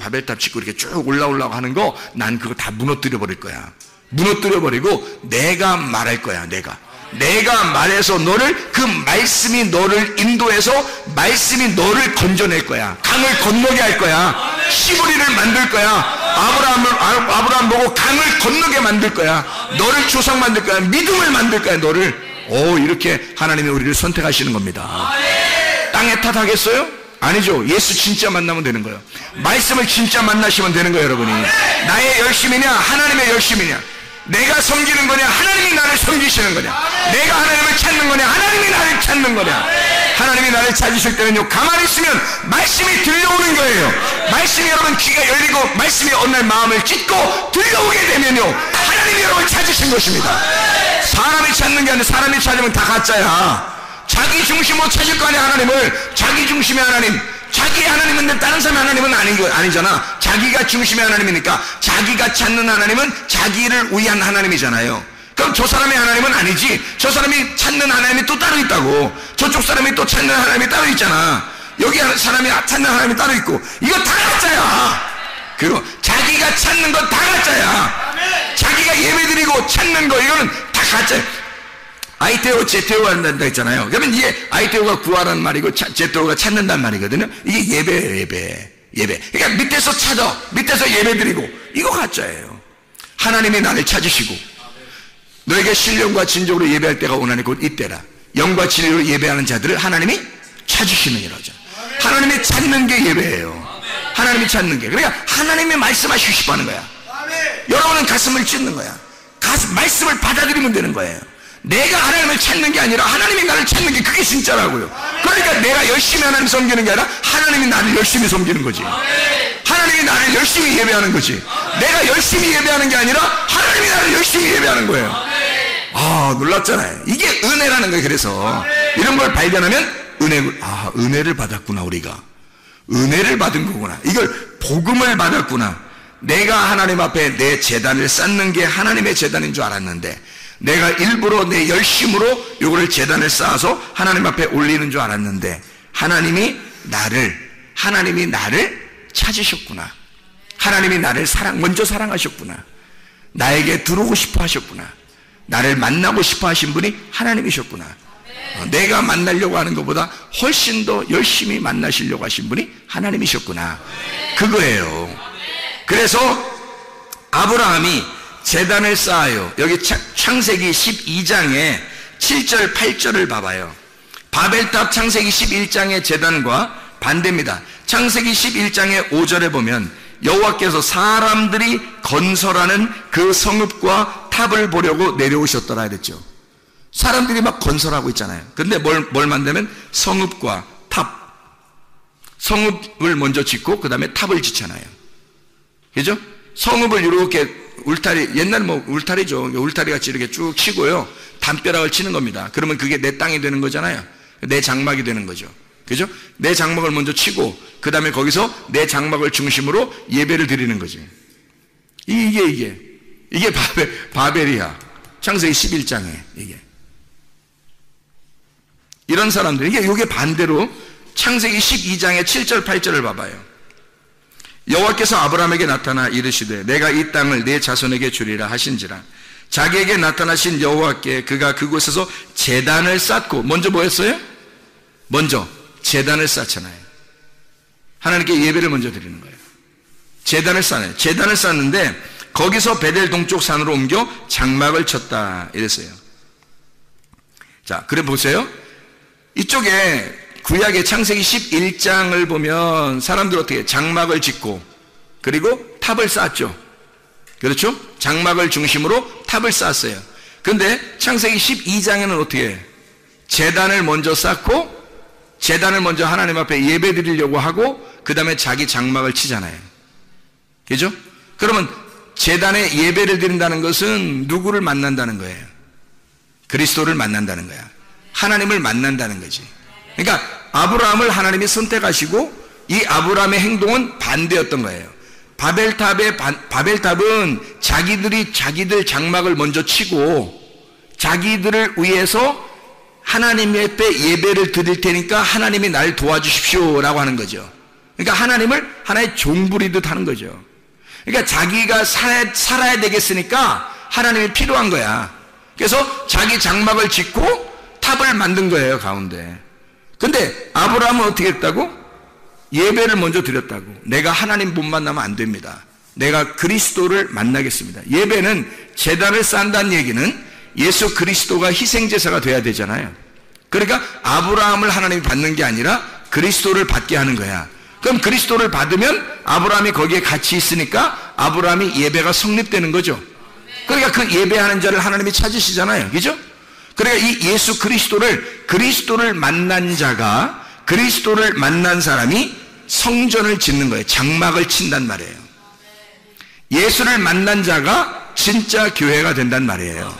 이렇게 쭉 올라오려고 하는 거, 난 그거 다 무너뜨려 버릴 거야. 무너뜨려 버리고 내가 말할 거야. 내가 말해서 너를, 그 말씀이 너를 인도해서 말씀이 너를 건져낼 거야. 강을 건너게 할 거야. 시브리를 만들 거야. 아브라함 보고 강을 건너게 만들 거야. 너를 조상 만들 거야. 믿음을 만들 거야, 너를. 이렇게 하나님이 우리를 선택하시는 겁니다. 땅에 탓하겠어요? 아니죠. 예수 진짜 만나면 되는 거예요. 말씀을 진짜 만나시면 되는 거예요, 여러분이. 나의 열심이냐, 하나님의 열심이냐, 내가 섬기는 거냐, 하나님이 나를 섬기시는 거냐, 내가 하나님을 찾는 거냐, 하나님이 나를 찾는 거냐. 하나님이 나를 찾으실 때는요, 가만히 있으면 말씀이 들려오는 거예요. 말씀이 여러분 귀가 열리고 말씀이 어느 날 마음을 찢고 들려오게 되면요, 하나님이 여러분을 찾으신 것입니다. 사람이 찾는 게 아니라, 사람이 찾으면 다 가짜야. 자기 중심으로 찾을 거 아니야, 하나님을. 자기 중심의 하나님, 자기 하나님인데 다른 사람의 하나님은 아니잖아. 자기가 중심의 하나님이니까 자기가 찾는 하나님은 자기를 위한 하나님이잖아요. 그럼 저 사람의 하나님은 아니지. 저 사람이 찾는 하나님이 또 따로 있다고. 저쪽 사람이 또 찾는 하나님이 따로 있잖아. 여기 사람이 찾는 하나님이 따로 있고. 이거 다 가짜야. 그리고 자기가 찾는 건 다 가짜야. 자기가 예배드리고 찾는 거 이거는 다 가짜야. 아이테오 제테오가 한다 했잖아요. 그러면 이게 아이테오가 구하라는 말이고 제테오가 찾는다는 말이거든요. 이게 예배예요. 예배. 그러니까 밑에서 찾아, 밑에서 예배드리고, 이거 가짜예요. 하나님이 나를 찾으시고, 너에게 신령과 진정으로 예배할 때가 오나니 곧 이때라. 영과 진리로 예배하는 자들을 하나님이 찾으시느니라죠. 하나님이 찾는 게 예배예요. 하나님이 찾는 게. 그러니까 하나님이 말씀하시고 싶어 하는 거야. 여러분은 가슴을 찢는 거야. 말씀을 받아들이면 되는 거예요. 내가 하나님을 찾는 게 아니라 하나님이 나를 찾는 게 그게 진짜라고요. 그러니까 내가 열심히 하나님 섬기는 게 아니라 하나님이 나를 열심히 섬기는 거지. 하나님이 나를 열심히 예배하는 거지. 내가 열심히 예배하는 게 아니라 하나님이 나를 열심히 예배하는 거예요. 아, 놀랍잖아요. 이게 은혜라는 거예요. 그래서 이런 걸 발견하면 은혜를 받았구나. 우리가 은혜를 받은 거구나. 이걸 복음을 받았구나. 내가 하나님 앞에 내 제단을 쌓는 게 하나님의 제단인 줄 알았는데, 내가 일부러 내 열심으로 요거를 제단을 쌓아서 하나님 앞에 올리는 줄 알았는데, 하나님이 나를 찾으셨구나. 하나님이 나를 먼저 사랑하셨구나. 나에게 들어오고 싶어 하셨구나. 나를 만나고 싶어 하신 분이 하나님이셨구나. 내가 만나려고 하는 것보다 훨씬 더 열심히 만나시려고 하신 분이 하나님이셨구나. 그거예요. 그래서 아브라함이 제단을 쌓아요. 여기 창세기 12장에 7절 8절을 봐봐요. 바벨탑 창세기 11장의 제단과 반대입니다. 창세기 11장의 5절에 보면 여호와께서 사람들이 건설하는 그 성읍과 탑을 보려고 내려오셨더라 그랬죠. 사람들이 막 건설하고 있잖아요. 근데 뭘 만들면 성읍과 탑. 성읍을 먼저 짓고 그 다음에 탑을 짓잖아요. 그죠? 성읍을 이렇게 울타리, 옛날 울타리죠. 울타리 같이 이렇게 쭉 치고요. 담벼락을 치는 겁니다. 그러면 그게 내 땅이 되는 거잖아요. 내 장막이 되는 거죠. 그죠? 내 장막을 먼저 치고 그 다음에 거기서 내 장막을 중심으로 예배를 드리는 거지. 이게 바벨이야. 창세기 11장에 이게. 이런 사람들, 이게 반대로 창세기 12장의 7절 8절을 봐봐요. 여호와께서 아브라함에게 나타나 이르시되 내가 이 땅을 내 자손에게 주리라 하신지라. 자기에게 나타나신 여호와께 그가 그곳에서 제단을 쌓고, 먼저 뭐 했어요? 먼저 제단을 쌓잖아요. 하나님께 예배를 먼저 드리는 거예요. 제단을 쌓아요. 제단을 쌓는데 거기서 베델 동쪽 산으로 옮겨 장막을 쳤다 이랬어요. 자, 그래 보세요. 이쪽에 구약의 창세기 11장을 보면 사람들 어떻게 장막을 짓고 그리고 탑을 쌓았죠. 그렇죠? 장막을 중심으로 탑을 쌓았어요. 근데 창세기 12장에는 어떻게 해요? 제단을 먼저 쌓고 제단을 먼저 하나님 앞에 예배 드리려고 하고 그 다음에 자기 장막을 치잖아요. 그죠? 그러면 제단에 예배를 드린다는 것은 누구를 만난다는 거예요? 그리스도를 만난다는 거야. 하나님을 만난다는 거지. 그러니까 아브라함을 하나님이 선택하시고 이 아브라함의 행동은 반대였던 거예요. 바벨탑은 자기들 장막을 먼저 치고 자기들을 위해서 하나님 앞에 예배를 드릴 테니까 하나님이 날 도와주십시오 라고 하는 거죠. 그러니까 하나님을 하나의 종부리듯 하는 거죠. 그러니까 자기가 살아야 되겠으니까 하나님이 필요한 거야. 그래서 자기 장막을 짓고 탑을 만든 거예요, 가운데. 근데 아브라함은 어떻게 했다고? 예배를 먼저 드렸다고. 내가 하나님 못 만나면 안 됩니다. 내가 그리스도를 만나겠습니다. 예배는 제단을 쌓는다는 얘기는 예수 그리스도가 희생제사가 돼야 되잖아요. 그러니까 아브라함을 하나님이 받는 게 아니라 그리스도를 받게 하는 거야. 그럼 그리스도를 받으면 아브라함이 거기에 같이 있으니까 아브라함이 예배가 성립되는 거죠. 그러니까 그 예배하는 자를 하나님이 찾으시잖아요. 그죠? 그러니까 이 예수 그리스도를 만난 자가, 그리스도를 만난 사람이 성전을 짓는 거예요. 장막을 친단 말이에요. 예수를 만난 자가 진짜 교회가 된단 말이에요.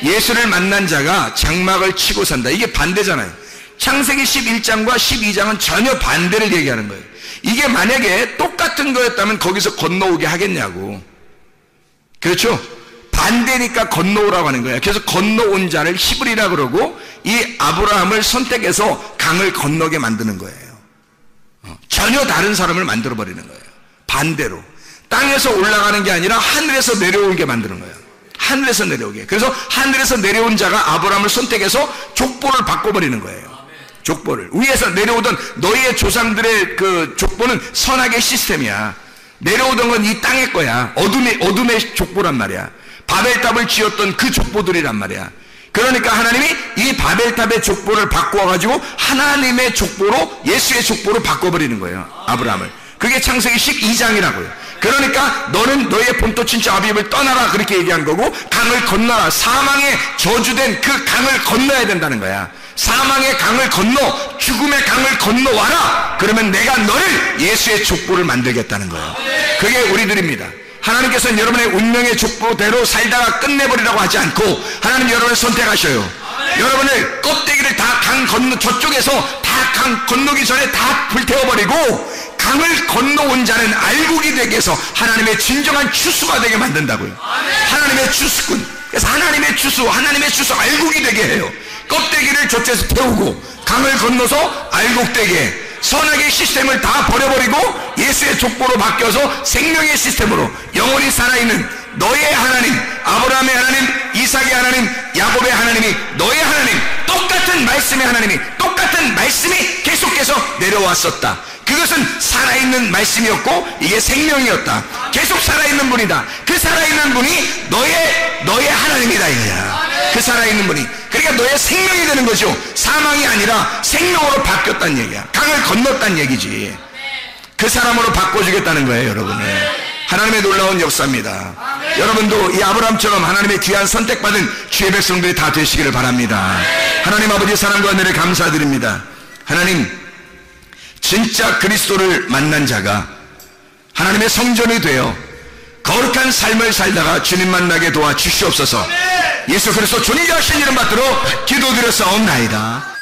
예수를 만난 자가 장막을 치고 산다. 이게 반대잖아요. 창세기 11장과 12장은 전혀 반대를 얘기하는 거예요. 이게 만약에 똑같은 거였다면 거기서 건너오게 하겠냐고. 그렇죠? 반대니까 건너오라고 하는 거예요. 그래서 건너온 자를 히브리라 그러고 이 아브라함을 선택해서 강을 건너게 만드는 거예요. 전혀 다른 사람을 만들어 버리는 거예요. 반대로 땅에서 올라가는 게 아니라 하늘에서 내려오게 만드는 거예요. 하늘에서 내려오게. 그래서 하늘에서 내려온 자가 아브라함을 선택해서 족보를 바꿔버리는 거예요. 족보를 위에서 내려오던 너희의 조상들의 그 족보는 선악의 시스템이야. 내려오던 건 이 땅의 거야. 어둠의 족보란 말이야. 바벨탑을 지었던 그 족보들이란 말이야. 그러니까 하나님이 이 바벨탑의 족보를 바꾸어가지고 하나님의 족보로, 예수의 족보로 바꿔버리는 거예요. 아브라함을. 그게 창세기 12장이라고요. 그러니까 너는 너의 본토 친척 아비집을 떠나라, 그렇게 얘기한 거고, 강을 건너라. 사망의 저주된 그 강을 건너야 된다는 거야. 사망의 강을 건너, 죽음의 강을 건너와라. 그러면 내가 너를 예수의 족보를 만들겠다는 거예요. 그게 우리들입니다. 하나님께서는 여러분의 운명의 족보대로 살다가 끝내버리라고 하지 않고 하나님 여러분을 선택하셔요. 여러분을 껍데기를 다 강 건너, 저쪽에서 다 강 건너기 전에 다 불태워버리고 강을 건너온 자는 알곡이 되게 해서 하나님의 진정한 추수가 되게 만든다고요. 하나님의 추수꾼. 그래서 하나님의 추수 알곡이 되게 해요. 껍데기를 저쪽에서 태우고 강을 건너서 알곡되게, 선악의 시스템을 다 버려버리고 예수의 족보로 바뀌어서 생명의 시스템으로 영원히 살아있는 너의 하나님, 아브라함의 하나님, 이삭의 하나님, 야곱의 하나님이 너의 하나님, 똑같은 말씀의 하나님이, 똑같은 말씀이 계속해서 내려왔었다. 그것은 살아있는 말씀이었고 이게 생명이었다. 계속 살아있는 분이다. 그 살아있는 분이 너의 하나님이다 이거야. 그 살아있는 분이, 그러니까 너의 생명이 되는 거죠. 사망이 아니라 생명으로 바뀌었다는 얘기야. 강을 건넜다는 얘기지. 그 사람으로 바꿔주겠다는 거예요, 여러분을. 하나님의 놀라운 역사입니다. 여러분도 이 아브라함처럼 하나님의 귀한 선택받은 주의 백성들이 다 되시기를 바랍니다. 하나님 아버지 사랑과 은혜를 감사드립니다. 하나님, 진짜 그리스도를 만난 자가 하나님의 성전이 되어 거룩한 삶을 살다가 주님 만나게 도와주시옵소서. 예수 그리스도 존귀하신 이름 받들어 기도드렸사옵나이다.